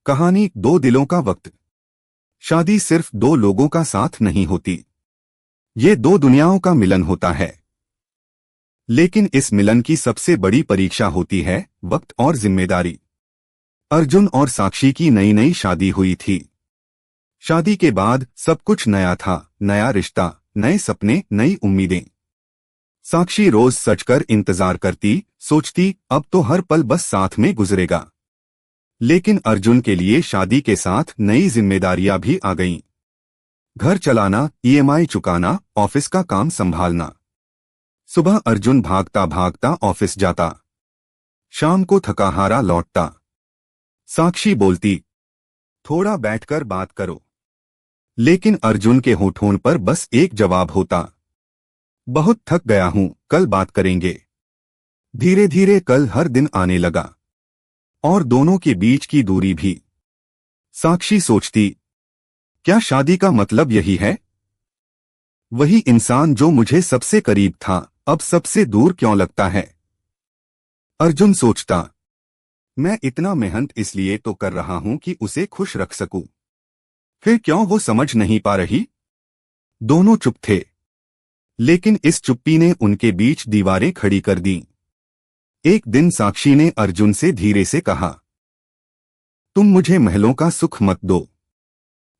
कहानी दो दिलों का वक्त। शादी सिर्फ दो लोगों का साथ नहीं होती, ये दो दुनियाओं का मिलन होता है। लेकिन इस मिलन की सबसे बड़ी परीक्षा होती है वक्त और जिम्मेदारी। अर्जुन और साक्षी की नई नई शादी हुई थी। शादी के बाद सब कुछ नया था, नया रिश्ता, नए सपने, नई उम्मीदें। साक्षी रोज सचकर इंतजार करती, सोचती अब तो हर पल बस साथ में गुजरेगा। लेकिन अर्जुन के लिए शादी के साथ नई जिम्मेदारियां भी आ गईं। घर चलाना, ईएमआई चुकाना, ऑफिस का काम संभालना। सुबह अर्जुन भागता भागता ऑफिस जाता, शाम को थका हारा लौटता। साक्षी बोलती, थोड़ा बैठकर बात करो। लेकिन अर्जुन के होठों पर बस एक जवाब होता, बहुत थक गया हूं, कल बात करेंगे। धीरे धीरे कल हर दिन आने लगा, और दोनों के बीच की दूरी भी। साक्षी सोचती, क्या शादी का मतलब यही है? वही इंसान जो मुझे सबसे करीब था अब सबसे दूर क्यों लगता है? अर्जुन सोचता, मैं इतना मेहनत इसलिए तो कर रहा हूं कि उसे खुश रख सकूं, फिर क्यों वो समझ नहीं पा रही? दोनों चुप थे, लेकिन इस चुप्पी ने उनके बीच दीवारें खड़ी कर दी। एक दिन साक्षी ने अर्जुन से धीरे से कहा, तुम मुझे महलों का सुख मत दो,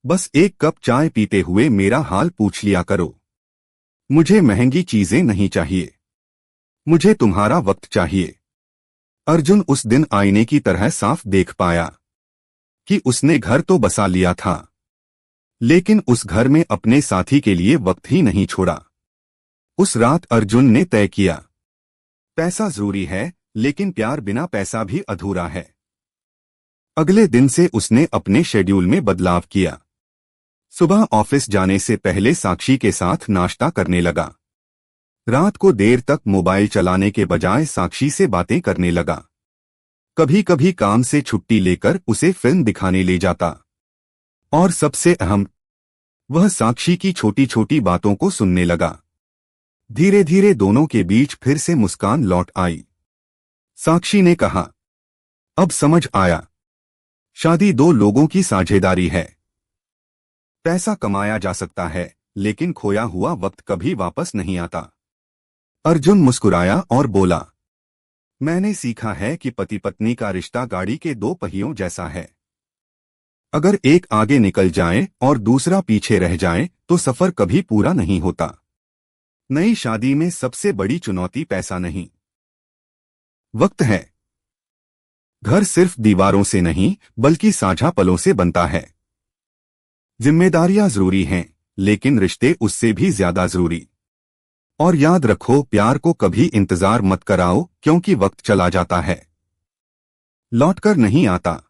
बस एक कप चाय पीते हुए मेरा हाल पूछ लिया करो। मुझे महंगी चीजें नहीं चाहिए, मुझे तुम्हारा वक्त चाहिए। अर्जुन उस दिन आईने की तरह साफ देख पाया कि उसने घर तो बसा लिया था, लेकिन उस घर में अपने साथी के लिए वक्त ही नहीं छोड़ा। उस रात अर्जुन ने तय किया, पैसा जरूरी है, लेकिन प्यार बिना पैसा भी अधूरा है। अगले दिन से उसने अपने शेड्यूल में बदलाव किया। सुबह ऑफिस जाने से पहले साक्षी के साथ नाश्ता करने लगा। रात को देर तक मोबाइल चलाने के बजाय साक्षी से बातें करने लगा। कभी कभी काम से छुट्टी लेकर उसे फिल्म दिखाने ले जाता। और सबसे अहम, वह साक्षी की छोटी छोटी बातों को सुनने लगा। धीरे धीरे दोनों के बीच फिर से मुस्कान लौट आई। साक्षी ने कहा, अब समझ आया, शादी दो लोगों की साझेदारी है। पैसा कमाया जा सकता है, लेकिन खोया हुआ वक्त कभी वापस नहीं आता। अर्जुन मुस्कुराया और बोला, मैंने सीखा है कि पति पत्नी का रिश्ता गाड़ी के दो पहियों जैसा है। अगर एक आगे निकल जाए और दूसरा पीछे रह जाए तो सफर कभी पूरा नहीं होता। नई शादी में सबसे बड़ी चुनौती पैसा नहीं, वक्त है। घर सिर्फ दीवारों से नहीं, बल्कि साझा पलों से बनता है। जिम्मेदारियां जरूरी हैं, लेकिन रिश्ते उससे भी ज्यादा जरूरी। और याद रखो, प्यार को कभी इंतजार मत कराओ, क्योंकि वक्त चला जाता है, लौटकर नहीं आता।